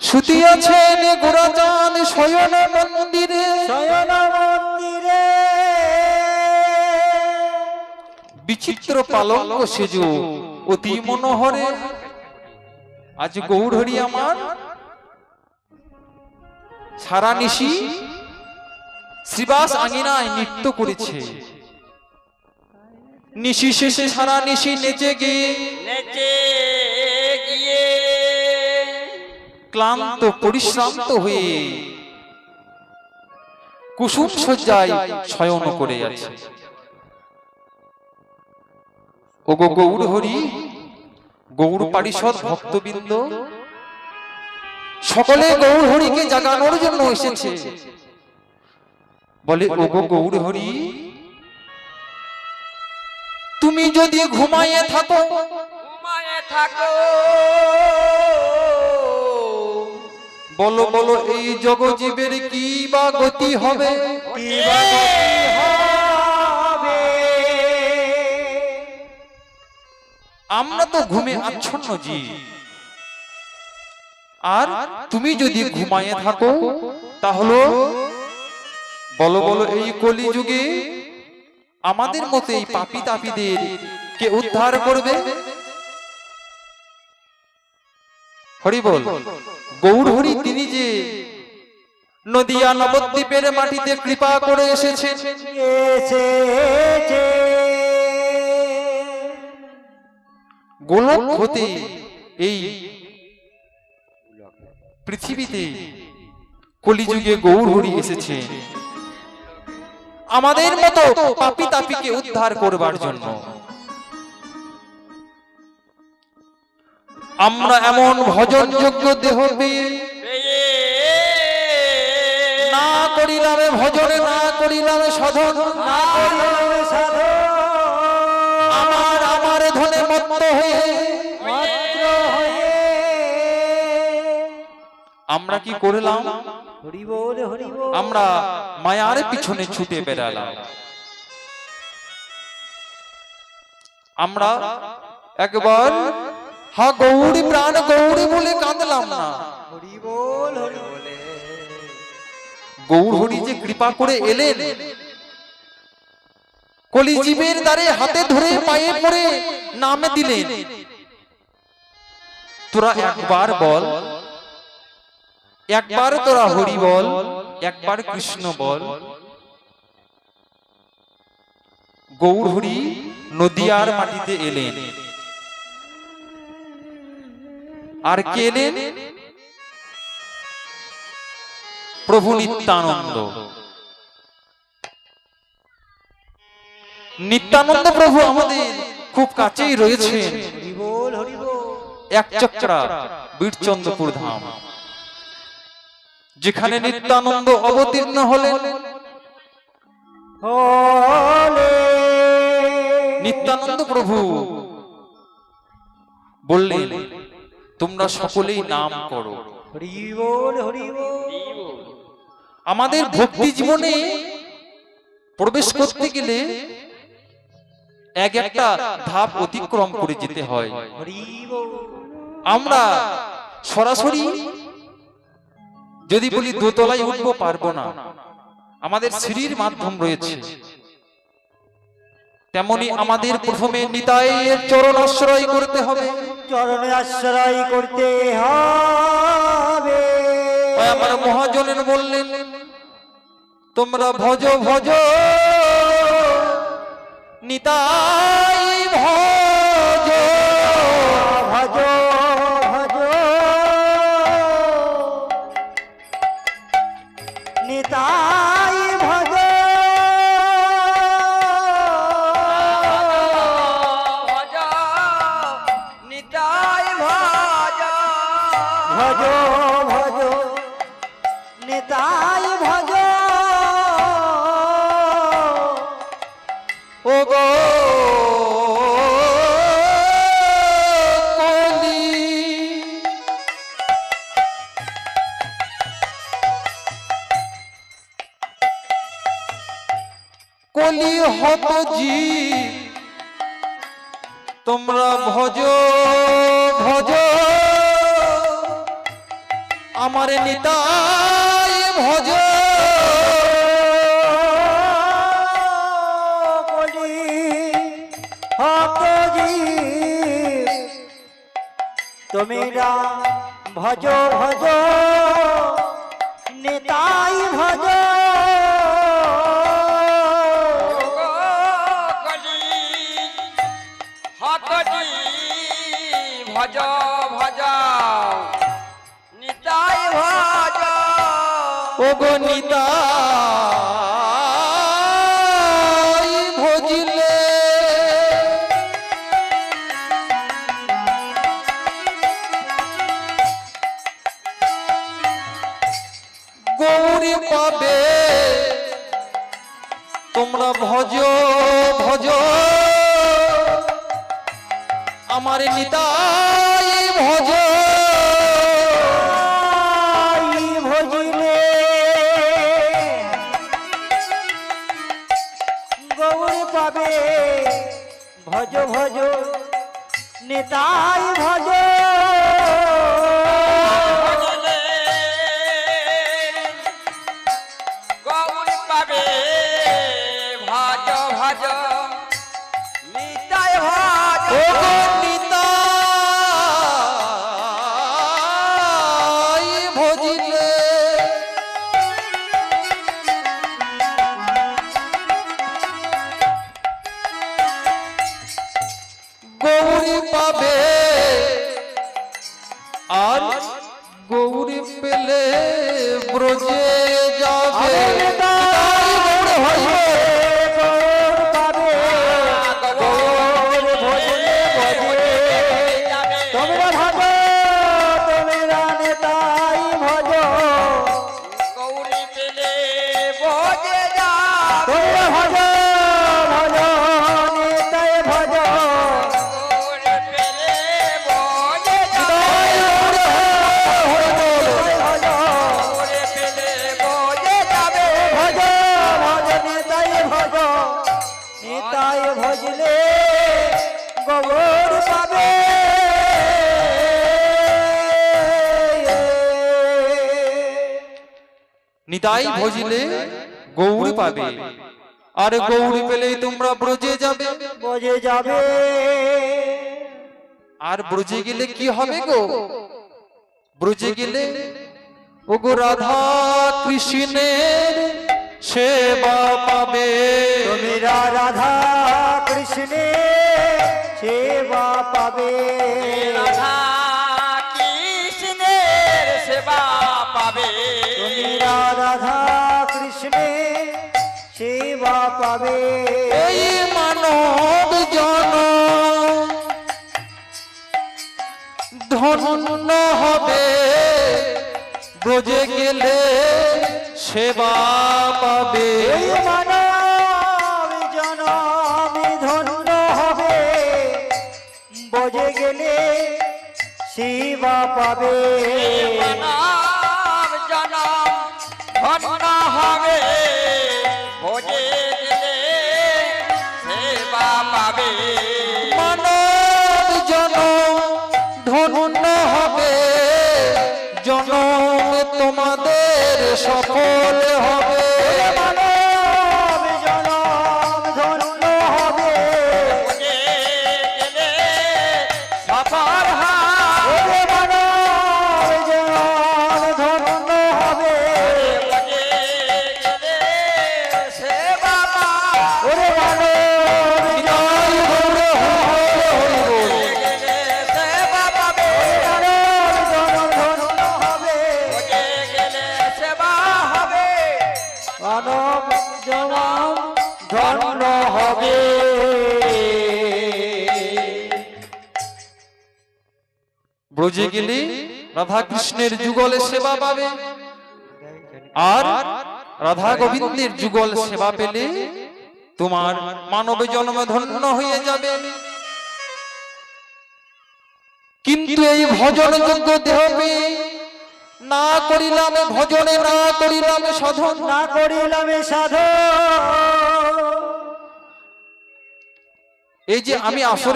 শুতিয়াছেন গোরাচান শয়ন মন্দিরে, শয়ন মন্দিরে বিচিত্র পালঙ্ক সেজো অতি মনোহরে। আজ গৌরহরি আমার সারা নিশি শ্রীবাস আঙিনায় নৃত্য করেছে। নিশি শেষে সারা নিশি নেচে গিয়ে ক্লান্ত পরিশ্রান্ত হয়ে কুসুম শয্যায় শয়ন করে আছে। ওগো গৌর হরি, গৌর পারিষদ ভক্তবৃন্দ সকলে গৌর হরিকে জাগানোর জন্য এসেছে। বলে ওগো গৌর হরি, তুমি যদি ঘুমায়ে থাকো বলো বলো এই জগজীবের কি বা গতি হবে? আমরা তো ঘুমে আচ্ছন্ন জি, আর তুমি যদি ঘুমায়ে থাকো তাহলে বলো বলো এই কলিযুগে আমাদের মতো এই পাপী তাপীদের কে উদ্ধার করবে? হরি বল। গৌর হরি তিনি যে নদিয়া নবদ্বীপের মাটিতে কৃপা করে এসেছেন, গোলক হতে এই পৃথিবীতে কলিযুগে গৌর হরি এসেছে আমাদের মতো পাপী তাপীকে উদ্ধার করবার জন্য। আমরা এমন ভজন যোগ্য দেহ পেয়ে না করিলামে ভজনে, না করিলামে সাধন, না করিলামে সাধন, আমার আমার ধনে মত্ত হয়ে আমরা কি করলাম? আমরা মায়ার পিছনে ছুটে বেড়ালাম। আমরা একবার হা গৌরী প্রাণ গৌরী বলে কাঁদলাম না। গৌর হরি যে কৃপা করে এলেন, কলিজীবের দ্বারে হাতে ধরে পায়ে পড়ে নামে দিলেন, তোরা একবার বল, একবার তোরা হরি বল, একবার কৃষ্ণ বল। গৌর হরি নদিয়ার মাটিতে এলেন, আর কে এলেন? প্রভু নিত্যানন্দ। নিত্যানন্দ প্রভু আমাদের খুব কাছেই রয়েছেন, একচক্রা বীরচন্দ্রপুর ধাম, যেখানে নিত্যানন্দ অবতীর্ণ হলেন। নিত্যানন্দ প্রভু বললেন, তোমরা সকলেই নাম করো। আমাদের ভক্তি জীবনে প্রবেশ করতে গেলে এক একটা ধাপ অতিক্রম করে যেতে হয়। আমরা সরাসরি যদি বলি দোতলায় উঠবো, পারবো না, আমাদের সিঁড়ির মাধ্যম রয়েছে। তেমনি আমাদের প্রথমে নিতাইয়ের চরণ আশ্রয় করতে হবে, চরণে আশ্রয় করতে হবে। আমার মহাজনের বললেন, তোমরা ভজ ভজ নিতাই ভজ, ভজ ভজ নিতাই ভজ, ভজ নিতাই ভজ, ভজ ভজ নিতাই ভজ। ও গো কলি হত জীব, তোমরা ভজ ভজ আমার নিতাই ভজ বলি ভক্তজি তুমি না ভজ ভজ নিতাই ভজ ভজ ভজ নিতাই ভজ ওগো নিতাই ভজিলে গৌরী পাবে তোমরা ভজ ভজ আমার নিতাই ভজ ভজিলে গৌর পাবে ভজ ভজ নিতাই ভজ ভজলে গৌর পাবে ভজ ভজ নিতাই ভজ ওগো নিতাই ভজিলে গৌরী পাবে আর গৌরী পেলে ব্রজে যাবে নিতাই গৌর হইবে গৌর পাবে গৌর ভজলে ভজে তোমরা ভজ তোমরা নিতাই ভজ গৌরী পেলে ভজে যা তোমরা ভজ ভজ নিতাই ভজ গৌরী পেলে ভজে যা ভজ গৌরী পেলে ভজে যাবে ভজ ভজ নিতাই ভজ নিতাই ভজলে গৌর পাবে নিতাই ভজিলে গৌরী পাবে আর গৌরী পেলে তোমরা ব্রজে যাবে বজে যাবে আর ব্রজে গেলে কি হবে গো ব্রজে গেলে ওগো রাধা কৃষ্ণের সেবা পাবে তোমরা রাধা কৃষ্ণে সেবা পাবে রাধা কৃষ্ণের সেবা পাবে তোমরা রাধা কৃষ্ণে সেবা পাবে এই মানব জন ধন্য হবে ব্রজে গেলে সেবা পাবে এই মানব জনম ধন্য হবে বজে গেলে সেবা পাবে মানব জনম ধন্য হবে ভোজে গেলে সেবা পাবে মানব জনম ধন্য হবে জনম তোমাদের সফল হবে মানব জনম ধন্য হবে ভোজে গেলে সফল হয় ওরে মানব জনম ধন্য হবে ভোজে গেলে সেবা পায় ওরে মানব নিতাই গৌর হরি বল। গেলে সেবা পাবে মানব জনম ধন্য হবে ভোজে গেলে সেবা হবে মানব জনম ধন্য হবে ব্রজে গেলে রাধা কৃষ্ণের যুগলে সেবা পাবে আর রাধা গোবিন্দের যুগল সেবা পেলে তোমার মানব জন্ম ধন্য হয়ে যাবে কিন্তু এই ভজন যোগ্য দেহ পেয়ে না করিলাম ভজনে না করিলাম সাধন না করিলাম সাধন এই যে আমি আসরে